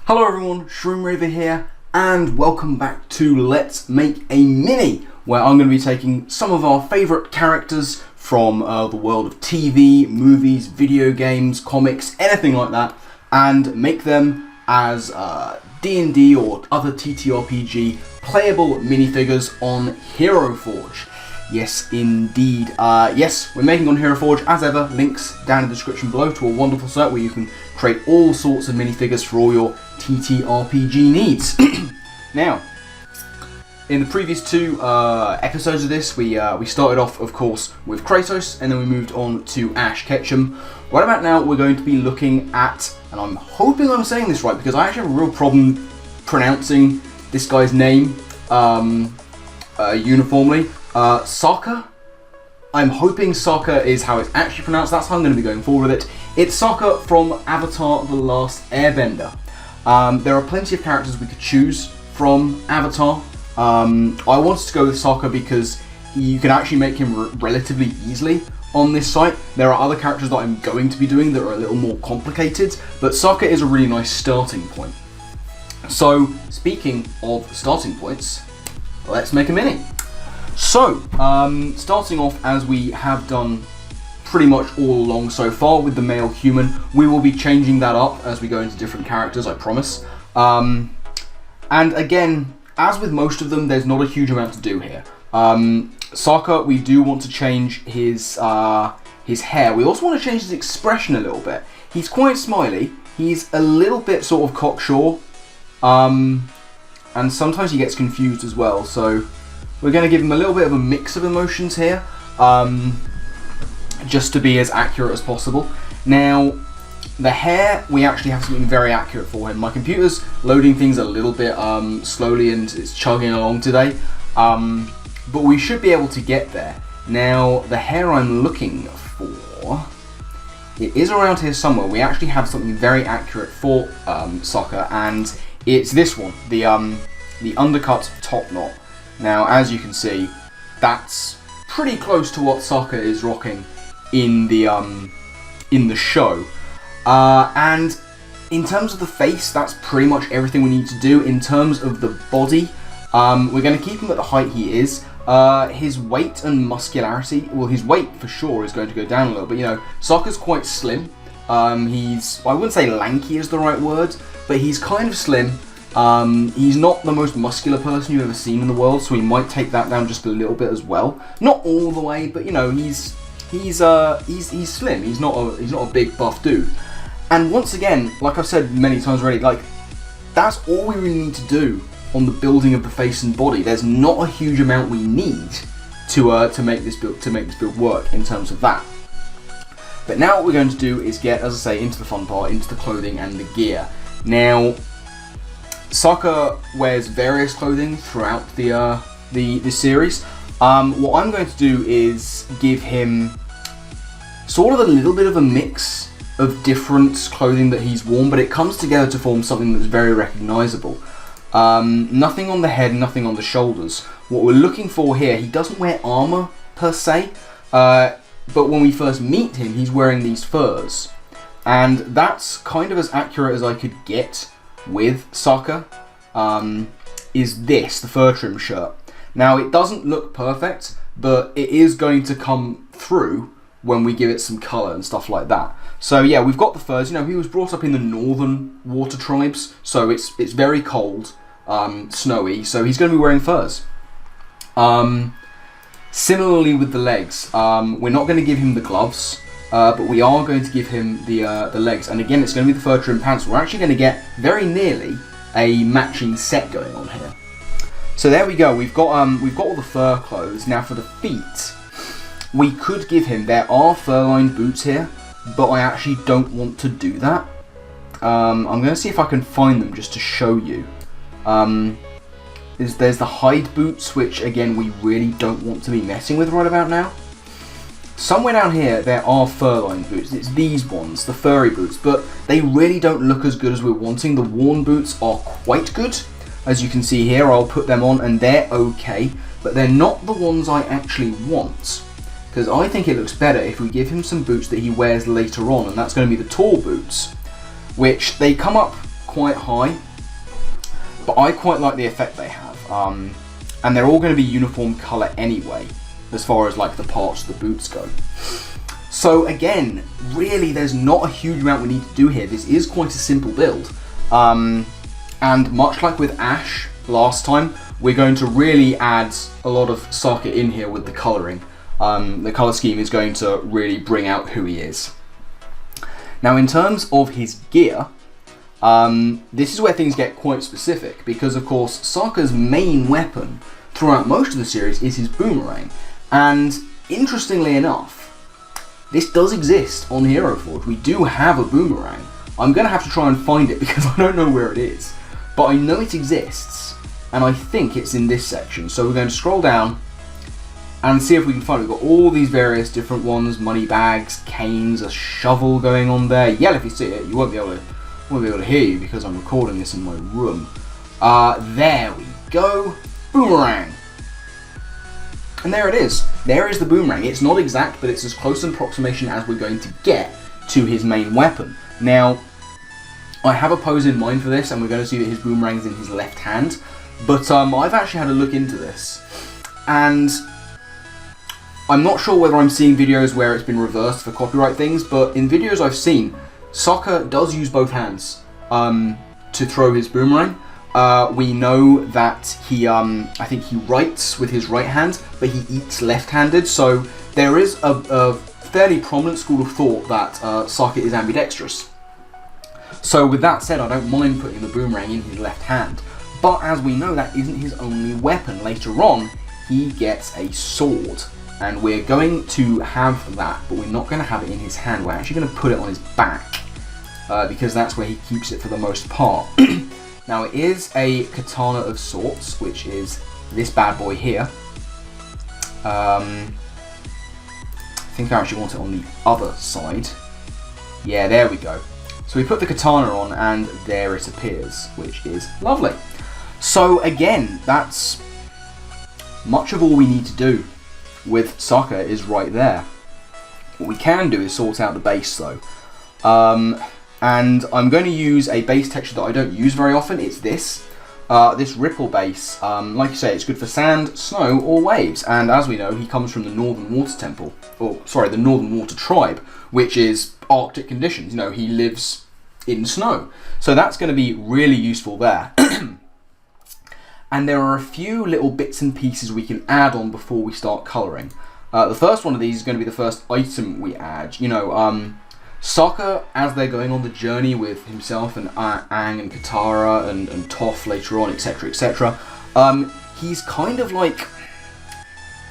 Hello everyone, Shroomraver here, and welcome back to Let's Make a Mini, where I'm going to be taking some of our favourite characters from the world of TV, movies, video games, comics, anything like that, and make them as D&D or other TTRPG playable minifigures on Hero Forge. Yes, indeed. Yes, we're making on Hero Forge, as ever. Links down in the description below to a wonderful site where you can create all sorts of minifigures for all your TTRPG needs. Now, in the previous two episodes of this, we started off, of course, with Kratos, and then we moved on to Ash Ketchum. Right about now, we're going to be looking at, and I'm hoping I'm saying this right, because I actually have a real problem pronouncing this guy's name uniformly. Sokka. I'm hoping Sokka is how it's actually pronounced. That's how I'm going to be going forward with it. It's Sokka from Avatar: The Last Airbender. There are plenty of characters we could choose from Avatar. I wanted to go with Sokka because you can actually make him relatively easily on this site. There are other characters that I'm going to be doing that are a little more complicated, but Sokka is a really nice starting point. So, speaking of starting points, let's make a mini. So, starting off as we have done pretty much all along so far with the male human, we will be changing that up as we go into different characters, I promise. And again, as with most of them, there's not a huge amount to do here. Sokka, we do want to change his hair. We also want to change his expression a little bit. He's quite smiley. He's a little bit sort of cocksure. And sometimes he gets confused as well, so we're going to give him a little bit of a mix of emotions here, just to be as accurate as possible. Now, the hair, we actually have something very accurate for him. My computer's loading things a little bit slowly and it's chugging along today, but we should be able to get there. Now, the hair I'm looking for, it is around here somewhere. We actually have something very accurate for Sokka, and it's this one, the Undercut Top Knot. Now, as you can see, that's pretty close to what Sokka is rocking in the show. And in terms of the face, that's pretty much everything we need to do. In terms of the body, we're going to keep him at the height he is. His weight and muscularity, well, his weight for sure is going to go down a little bit. You know, Sokka's quite slim. I wouldn't say lanky is the right word, but he's kind of slim. He's not the most muscular person you've ever seen in the world, so he might take that down just a little bit as well. Not all the way, but you know, he's slim. He's not a big buff dude. And once again, like I've said many times already, like that's all we really need to do on the building of the face and body. There's not a huge amount we need to make this build work in terms of that. But now what we're going to do is get, as I say, into the fun part, into the clothing and the gear. Now, Sokka wears various clothing throughout the series. What I'm going to do is give him sort of a little bit of a mix of different clothing that he's worn, but it comes together to form something that's very recognisable. Nothing on the head, nothing on the shoulders. What we're looking for here, he doesn't wear armour per se, but when we first meet him, he's wearing these furs. And that's kind of as accurate as I could get with Sokka, is this, the fur trim shirt. Now, it doesn't look perfect, but it is going to come through when we give it some colour and stuff like that. So yeah, we've got the furs. You know, he was brought up in the northern water tribes, so it's very cold, snowy, so he's going to be wearing furs. Similarly with the legs, we're not going to give him the gloves, but we are going to give him the legs, and again, it's going to be the fur trim pants. We're actually going to get very nearly a matching set going on here. So there we go. We've got all the fur clothes. Now for the feet, we could give him. There are fur-lined boots here, but I actually don't want to do that. I'm going to see if I can find them just to show you. There's the hide boots, which again we really don't want to be messing with right about now. Somewhere down here there are fur-lined boots. It's these ones, the furry boots, but they really don't look as good as we're wanting. The worn boots are quite good. As you can see here, I'll put them on and they're okay, but they're not the ones I actually want. Because I think it looks better if we give him some boots that he wears later on, and that's going to be the tall boots, which they come up quite high, but I quite like the effect they have. And they're all going to be uniform colour anyway, as far as like the parts of the boots go. So again, really there's not a huge amount we need to do here. This is quite a simple build. And much like with Ash last time, we're going to really add a lot of Sokka in here with the colouring. The colour scheme is going to really bring out who he is. Now in terms of his gear, this is where things get quite specific, because of course Sokka's main weapon throughout most of the series is his Boomerang. And interestingly enough, this does exist on Hero Forge. We do have a Boomerang. I'm going to have to try and find it because I don't know where it is. But I know it exists, and I think it's in this section. So we're going to scroll down and see if we can find it. We've got all these various different ones, money bags, canes, a shovel going on there. Yell if you see it. You won't be able to hear you because I'm recording this in my room. There we go. Boomerang. And there it is. There is the Boomerang. It's not exact, but it's as close an approximation as we're going to get to his main weapon. Now, I have a pose in mind for this, and we're going to see that his Boomerang's in his left hand. But I've actually had a look into this, and I'm not sure whether I'm seeing videos where it's been reversed for copyright things, but in videos I've seen, Sokka does use both hands to throw his Boomerang. We know that he, I think he writes with his right hand, but he eats left-handed, so there is a fairly prominent school of thought that Sokka is ambidextrous. So with that said, I don't mind putting the Boomerang in his left hand. But as we know, that isn't his only weapon. Later on, he gets a sword. And we're going to have that, but we're not going to have it in his hand. We're actually going to put it on his back, because that's where he keeps it for the most part. Now it is a katana of sorts, which is this bad boy here. I think I actually want it on the other side. Yeah, there we go. So we put the katana on and there it appears, which is lovely. So again, that's much of all we need to do with Sokka is right there. What we can do is sort out the base though. And I'm going to use a base texture that I don't use very often. It's this ripple base. Like you say, it's good for sand, snow, or waves. And as we know, he comes from the Northern Water Temple, or sorry, the Northern Water Tribe, which is Arctic conditions. You know, he lives in snow, so that's going to be really useful there. And there are a few little bits and pieces we can add on before we start colouring. The first one of these is going to be the first item we add. You know, Sokka, as they're going on the journey with himself and Aang and Katara and Toph later on, etc., etc., he's kind of like,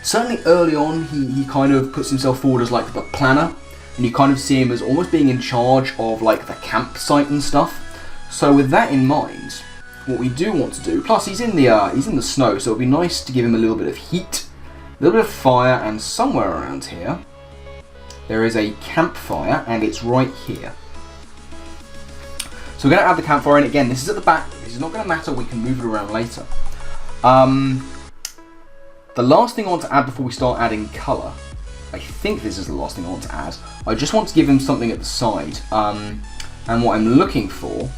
certainly early on, he kind of puts himself forward as like the planner, and you kind of see him as almost being in charge of like the campsite and stuff. So with that in mind, what we do want to do, plus he's in the snow, so it'd be nice to give him a little bit of heat, a little bit of fire, and somewhere around here there is a campfire, and it's right here. So we're going to add the campfire in. Again, this is at the back. This is not going to matter. We can move it around later. The last thing I want to add before we start adding colour, I think this is the last thing I want to add. I just want to give him something at the side. And what I'm looking for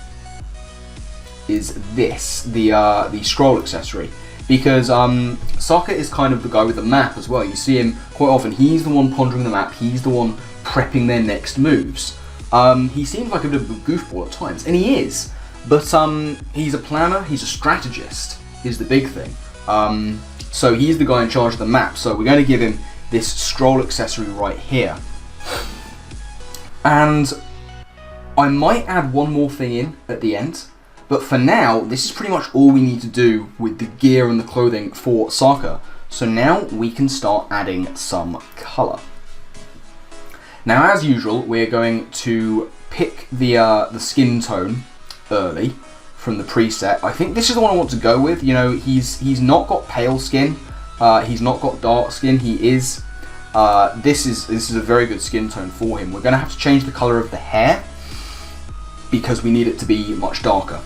is this, the scroll accessory. Because Sokka is kind of the guy with the map as well. You see him quite often. He's the one pondering the map. He's the one prepping their next moves. He seems like a bit of a goofball at times, and he is. But he's a planner. He's a strategist, is the big thing. So he's the guy in charge of the map. So we're going to give him this scroll accessory right here. And I might add one more thing in at the end. But for now, this is pretty much all we need to do with the gear and the clothing for Sokka. So now we can start adding some colour. Now, as usual, we're going to pick the skin tone early from the preset. I think this is the one I want to go with. You know, he's not got pale skin. He's not got dark skin. He is. This is a very good skin tone for him. We're going to have to change the colour of the hair because we need it to be much darker.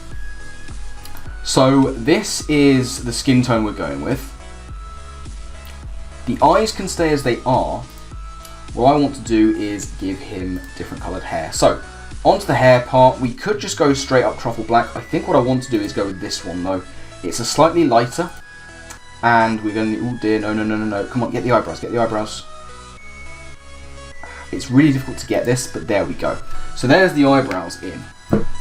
So this is the skin tone we're going with. The eyes can stay as they are. What I want to do is give him different coloured hair. So onto the hair part, we could just go straight up truffle black. I think what I want to do is go with this one though. It's a slightly lighter, and we're going to, oh dear, no, come on, get the eyebrows. It's really difficult to get this, but there we go. So there's the eyebrows in.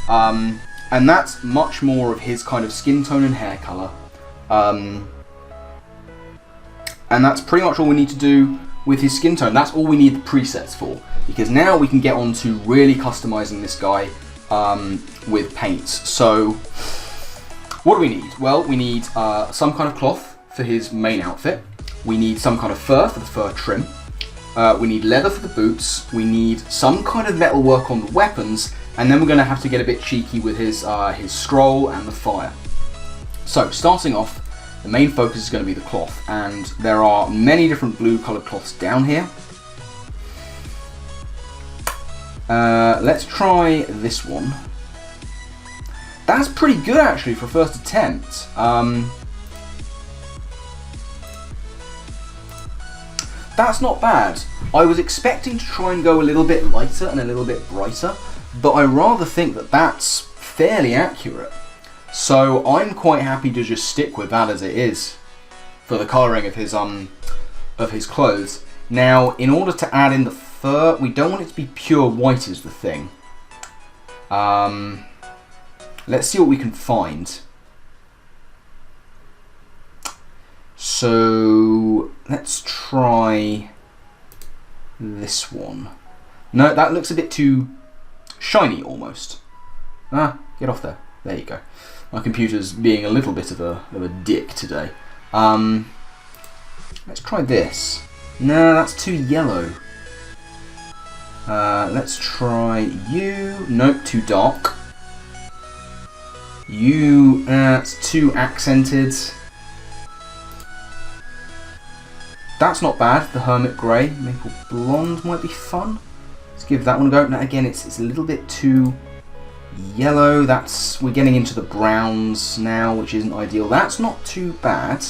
And that's much more of his kind of skin tone and hair colour. And that's pretty much all we need to do with his skin tone. That's all we need the presets for. Because now we can get on to really customising this guy with paints. So, what do we need? Well, we need some kind of cloth for his main outfit. We need some kind of fur for the fur trim. We need leather for the boots. We need some kind of metal work on the weapons. And then we're going to have to get a bit cheeky with his scroll and the fire. So, starting off, the main focus is going to be the cloth. And there are many different blue coloured cloths down here. Let's try this one. That's pretty good actually for first attempt. That's not bad. I was expecting to try and go a little bit lighter and a little bit brighter, but I rather think that that's fairly accurate. So I'm quite happy to just stick with that as it is for the colouring of his clothes. Now, in order to add in the fur, we don't want it to be pure white is the thing. Let's see what we can find. So let's try this one. No, that looks a bit too shiny almost. Ah, get off there. There you go. My computer's being a little bit of a dick today. Let's try this. No, that's too yellow. Let's try you. Nope, too dark. You, it's too accented. That's not bad. The Hermit Grey. Maple Blonde might be fun. Let's give that one a go. Now again, it's a little bit too yellow. We're getting into the browns now, which isn't ideal. That's not too bad.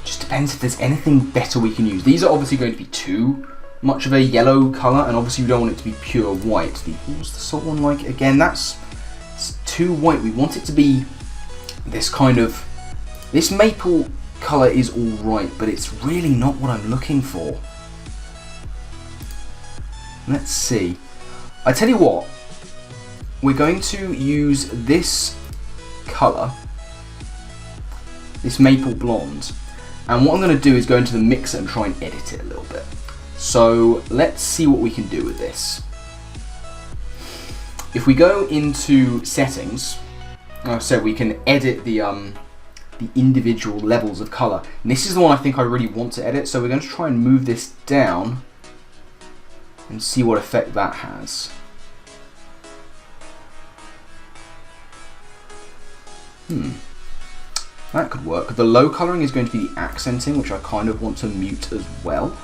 Just depends if there's anything better we can use. These are obviously going to be too much of a yellow colour, and obviously we don't want it to be pure white. What's the salt one like? Again, it's too white. We want it to be this kind of... This maple colour is alright, but it's really not what I'm looking for. Let's see. I tell you what, we're going to use this colour, this maple blonde, and what I'm going to do is go into the mixer and try and edit it a little bit. So let's see what we can do with this. If we go into settings, like I said, we can edit the individual levels of colour. And this is the one I think I really want to edit, so we're going to try and move this down and see what effect that has. That could work. The low colouring is going to be the accenting, which I kind of want to mute as well.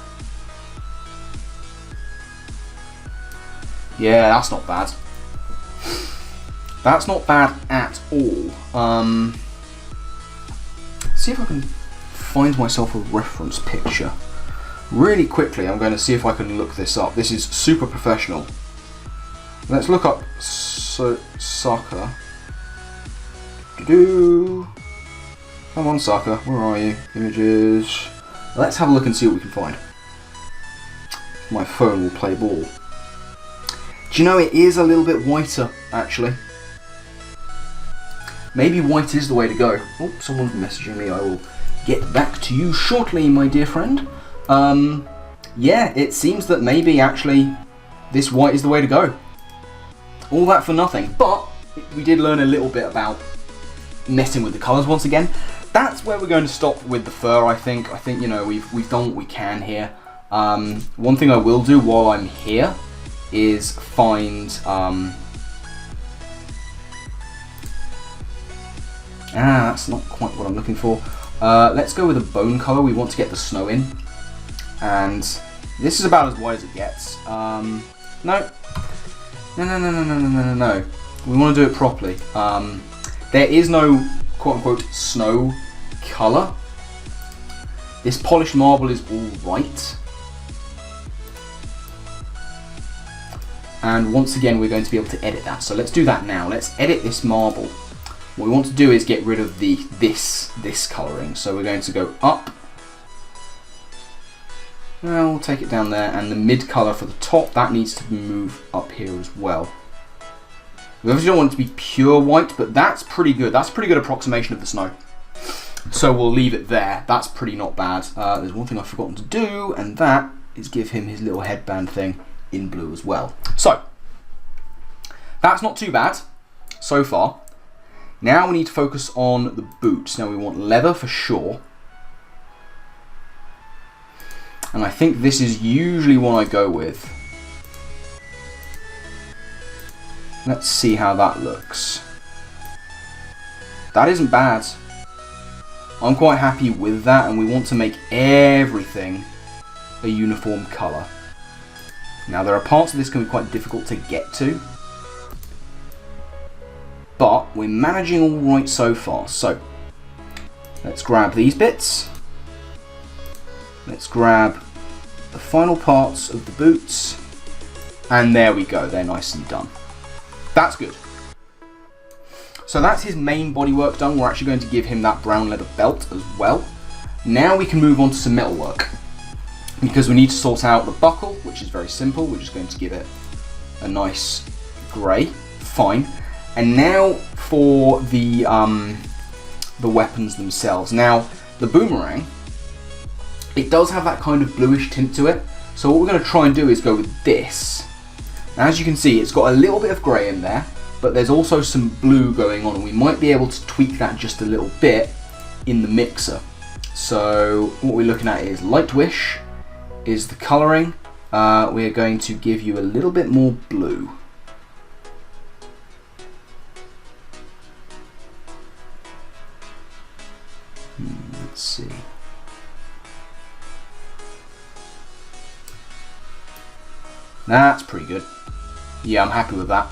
Yeah, that's not bad. That's not bad at all. See if I can find myself a reference picture. Really quickly, I'm going to see if I can look this up. This is super professional. Let's look up Sokka. Come on, Sokka, where are you? Images. Let's have a look and see what we can find. My phone will play ball. Do you know, it is a little bit whiter, actually. Maybe white is the way to go. Oh, someone's messaging me. I will get back to you shortly, my dear friend. Yeah, it seems that maybe actually this white is the way to go. All that for nothing, but we did learn a little bit about messing with the colours once again. That's where we're going to stop with the fur, I think. I think, you know, we've done what we can here. One thing I will do while I'm here is find... that's not quite what I'm looking for. Let's go with a bone colour. We want to get the snow in. And this is about as white as it gets. No. No. We want to do it properly. There is no quote-unquote snow colour. This polished marble is all right. And once again, we're going to be able to edit that. So let's do that now. Let's edit this marble. What we want to do is get rid of this colouring. So we're going to go up. Well, we'll take it down there, and the mid colour for the top, that needs to move up here as well. We obviously don't want it to be pure white, but that's pretty good. That's a pretty good approximation of the snow. So we'll leave it there. That's pretty not bad. There's one thing I've forgotten to do, and that is give him his little headband thing in blue as well. So, that's not too bad so far. Now we need to focus on the boots. Now we want leather for sure. And I think this is usually what I go with. Let's see how that looks. That isn't bad. I'm quite happy with that, and we want to make everything a uniform colour. Now there are parts of this can be quite difficult to get to, but we're managing all right so far. So let's grab these bits. Let's grab the final parts of the boots, and there we go, they're nice and done. That's good. So that's his main bodywork done. We're actually going to give him that brown leather belt as well. Now we can move on to some metalwork, because we need to sort out the buckle, which is very simple. We're just going to give it a nice grey, fine. And now for the weapons themselves. Now the boomerang, it does have that kind of bluish tint to it. So what we're going to try and do is go with this. Now, as you can see, it's got a little bit of grey in there, but there's also some blue going on, and we might be able to tweak that just a little bit in the mixer. So what we're looking at is Light Wish is the colouring. We're going to give you a little bit more blue. Let's see. That's pretty good. Yeah, I'm happy with that.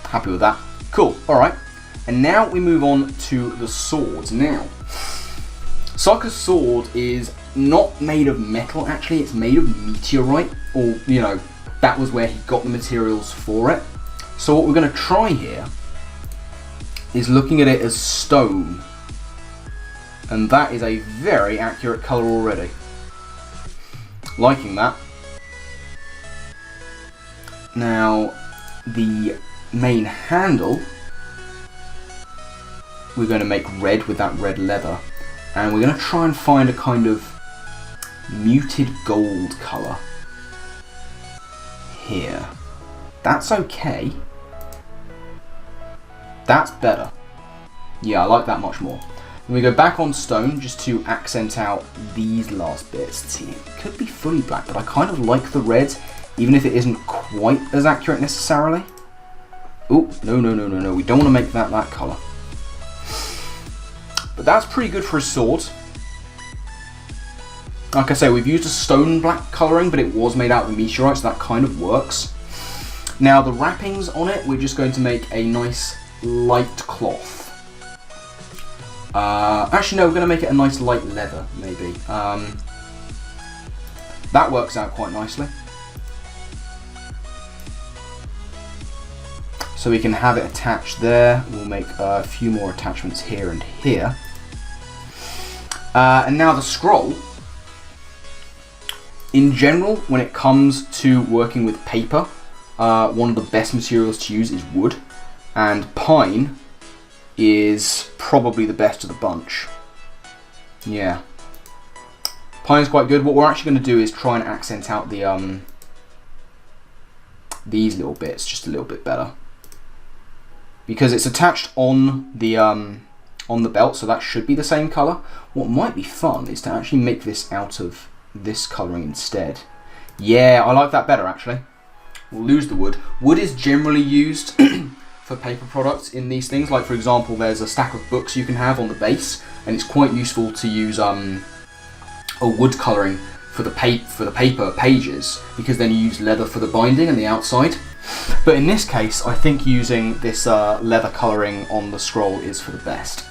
Happy with that. Cool, alright. And now we move on to the swords. Now, Sokka's sword is not made of metal, actually. It's made of meteorite, or, you know, that was where he got the materials for it. So what we're going to try here is looking at it as stone. And that is a very accurate colour already. Liking that. Now, the main handle, we're going to make red with that red leather. And we're going to try and find a kind of muted gold colour here. That's okay. That's better. Yeah, I like that much more. Then we go back on stone just to accent out these last bits. See, it could be fully black, but I kind of like the red, even if it isn't quite as accurate necessarily. Oh, no, we don't want to make that colour. But that's pretty good for a sword. Like I say, we've used a stone black colouring, but it was made out of meteorite, so that kind of works. Now the wrappings on it, we're just going to make a nice light cloth. Actually no, we're going to make it a nice light leather, maybe. That works out quite nicely. So we can have it attached there. We'll make a few more attachments here and here. And now the scroll. In general, when it comes to working with paper, one of the best materials to use is wood. And pine is probably the best of the bunch. Yeah. Pine is quite good. What we're actually going to do is try and accent out the these little bits just a little bit better. Because it's attached on the belt, so that should be the same colour. What might be fun is to actually make this out of this colouring instead. Yeah, I like that better actually. We'll lose the wood. Wood is generally used for paper products in these things. Like for example, there's a stack of books you can have on the base, and it's quite useful to use a wood colouring for the paper pages, because then you use leather for the binding and the outside. But in this case, I think using this leather colouring on the scroll is for the best.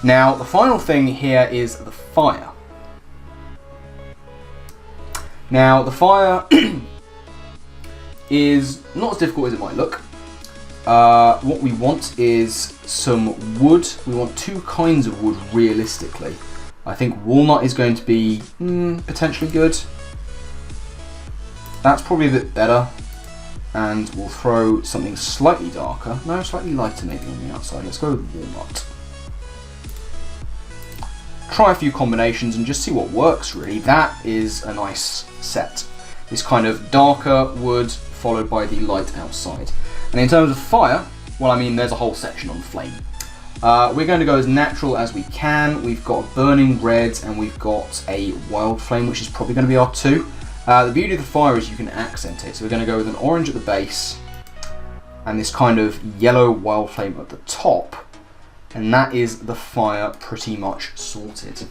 Now, the final thing here is the fire. Now, the fire, is not as difficult as it might look. What we want is some wood. We want two kinds of wood realistically. I think walnut is going to be potentially good. That's probably a bit better. And we'll throw something slightly darker. No, slightly lighter maybe on the outside. Let's go with walnut. Try a few combinations and just see what works really. That is a nice set. This kind of darker wood followed by the light outside. And in terms of fire, well, I mean, there's a whole section on flame. We're going to go as natural as we can. We've got a burning red and we've got a wild flame, which is probably going to be our 2. The beauty of the fire is you can accent it. So we're going to go with an orange at the base and this kind of yellow wild flame at the top. And that is the fire pretty much sorted.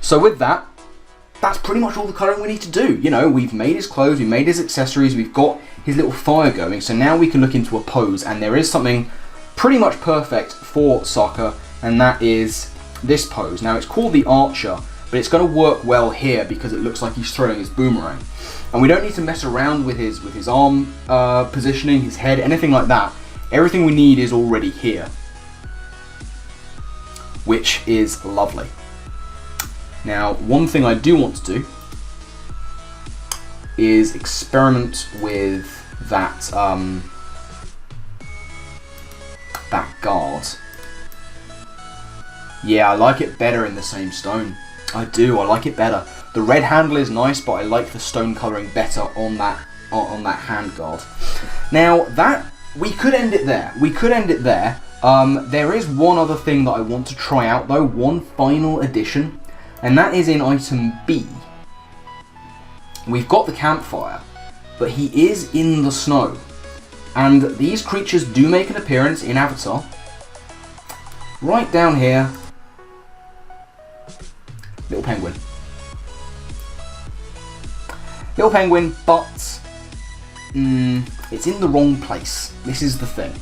So with that, that's pretty much all the colouring we need to do. You know, we've made his clothes, we've made his accessories, we've got his little fire going. So now we can look into a pose, and there is something pretty much perfect for Sokka, and that is this pose. Now it's called the Archer, but it's going to work well here because it looks like he's throwing his boomerang. And we don't need to mess around with his arm positioning, his head, anything like that. Everything we need is already here, which is lovely. Now, one thing I do want to do is experiment with that that guard. Yeah, I like it better in the same stone. I do, I like it better. The red handle is nice, but I like the stone colouring better on that hand guard. Now, that we could end it there. We could end it there. There is one other thing that I want to try out though, one final addition, and that is in item B. We've got the campfire, but he is in the snow. And these creatures do make an appearance in Avatar. Right down here, little penguin. Little penguin, but it's in the wrong place. This is the thing.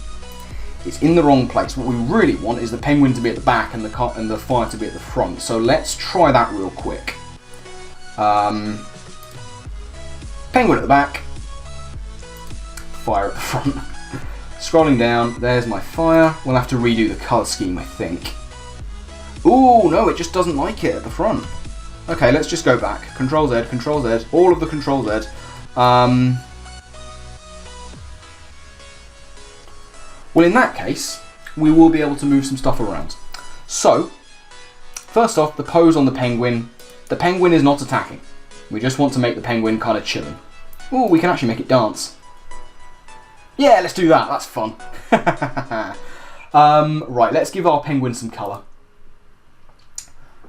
It's in the wrong place. What we really want is the penguin to be at the back and the fire to be at the front. So let's try that real quick. Penguin at the back, fire at the front. Scrolling down, there's my fire. We'll have to redo the colour scheme, I think. Ooh, no, it just doesn't like it at the front. Okay, let's just go back. Control Z, Control Z, all of the Control Z. Well, in that case, we will be able to move some stuff around. So, first off, the pose on the penguin. The penguin is not attacking. We just want to make the penguin kind of chilling. Ooh, we can actually make it dance. Yeah, let's do that. That's fun. Right, let's give our penguin some colour.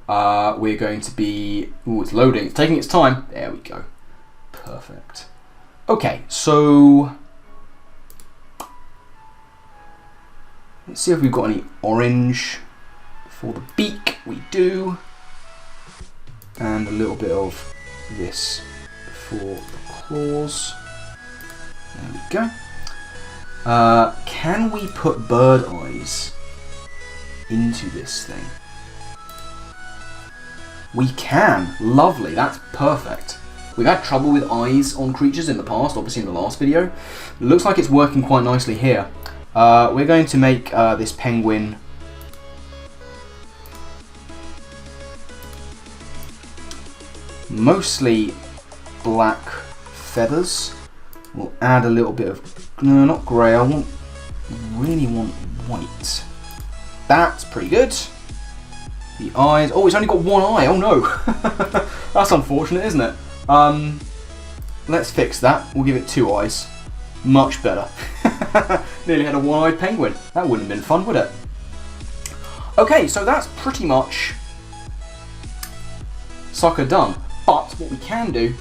We're going to be... Ooh, it's loading. It's taking its time. There we go. Perfect. Okay, so... Let's see if we've got any orange for the beak. We do. And a little bit of this for the claws. There we go. Can we put bird eyes into this thing? We can. Lovely. That's perfect. We've had trouble with eyes on creatures in the past, obviously in the last video. It looks like it's working quite nicely here. We're going to make this penguin mostly black feathers. We'll add a little bit of, no, not grey, I really want white. That's pretty good. The eyes, oh, it's only got one eye, oh no. That's unfortunate, isn't it? Let's fix that, we'll give it 2 eyes. Much better. Nearly had a one-eyed penguin. That wouldn't have been fun, would it? Okay, so that's pretty much Sokka done. But what we can do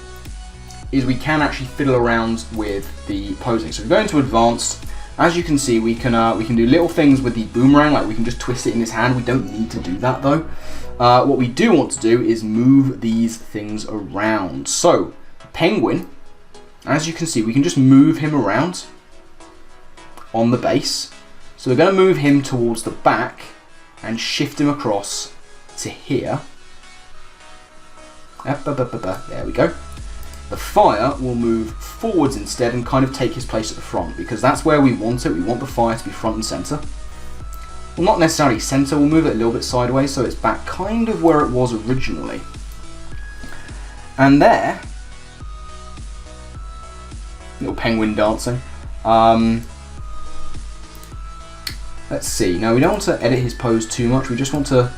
is we can actually fiddle around with the posing. So if we go into advanced, as you can see, we can do little things with the boomerang, like we can just twist it in his hand. We don't need to do that though. What we do want to do is move these things around. So penguin, as you can see, we can just move him around on the base. So we're going to move him towards the back and shift him across to here. There we go. The fire will move forwards instead and kind of take his place at the front, because that's where we want it. We want the fire to be front and center. Well, not necessarily center, we'll move it a little bit sideways so it's back kind of where it was originally. And there, little penguin dancing. Let's see, now we don't want to edit his pose too much, we just want to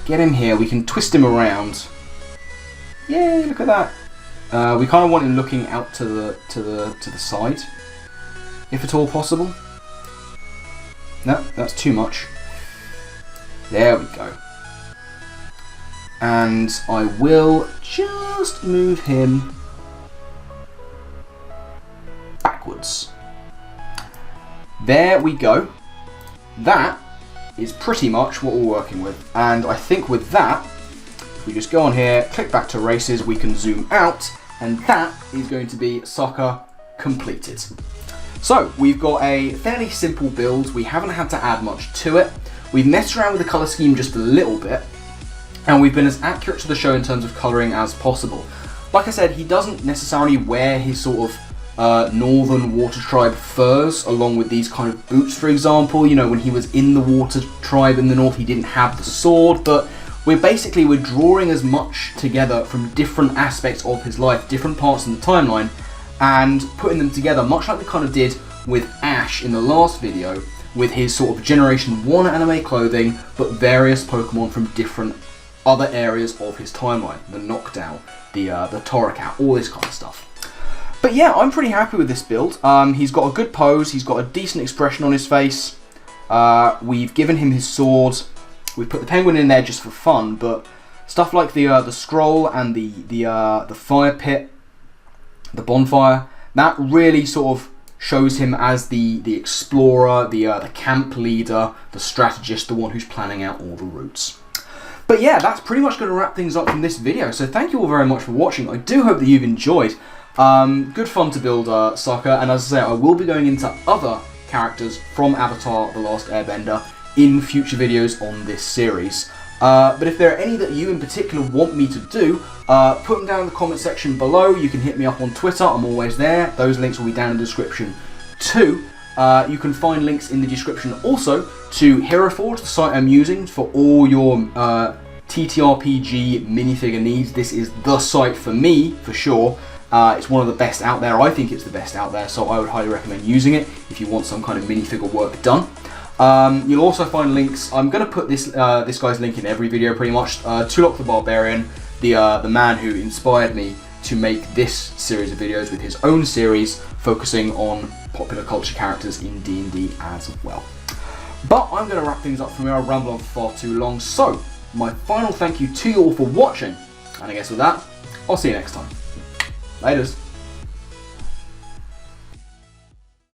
get him here. We can twist him around. Yay, look at that. We kind of want him looking out to the side, if at all possible. No, that's too much. There we go. And I will just move him backwards. There we go. That is pretty much what we're working with. And I think with that, if we just go on here, click back to races, we can zoom out, and that is going to be Sokka completed. So we've got a fairly simple build. We haven't had to add much to it. We've messed around with the colour scheme just a little bit, and we've been as accurate to the show in terms of colouring as possible. Like I said, he doesn't necessarily wear his sort of northern water tribe furs along with these kind of boots, for example. You know, when he was in the water tribe in the north, he didn't have the sword, but we're drawing as much together from different aspects of his life, different parts in the timeline, and putting them together, much like we kind of did with Ash in the last video, with his sort of Generation 1 anime clothing, but various Pokemon from different other areas of his timeline. The Knockdown, the Torracat, all this kind of stuff. But yeah, I'm pretty happy with this build. He's got a good pose, he's got a decent expression on his face. We've given him his sword. We've put the penguin in there just for fun, but stuff like the scroll and the fire pit, the bonfire, that really sort of shows him as the explorer, the camp leader, the strategist, the one who's planning out all the routes. But yeah, that's pretty much going to wrap things up from this video. So thank you all very much for watching. I do hope that you've enjoyed. Good fun to build Sokka, and as I say, I will be going into other characters from Avatar: The Last Airbender in future videos on this series. But if there are any that you in particular want me to do, put them down in the comment section below. You can hit me up on Twitter, I'm always there. Those links will be down in the description too. You can find links in the description also to Hero Forge, the site I'm using for all your TTRPG minifigure needs. This is the site for me, for sure. It's one of the best out there. I think it's the best out there, so I would highly recommend using it if you want some kind of minifigure work done. You'll also find links. I'm going to put this guy's link in every video pretty much. Tulok the Barbarian, the man who inspired me to make this series of videos with his own series focusing on popular culture characters in D&D as well. But I'm going to wrap things up from here. I've rambled on for far too long. So my final thank you to you all for watching, and I guess with that, I'll see you next time. Laters.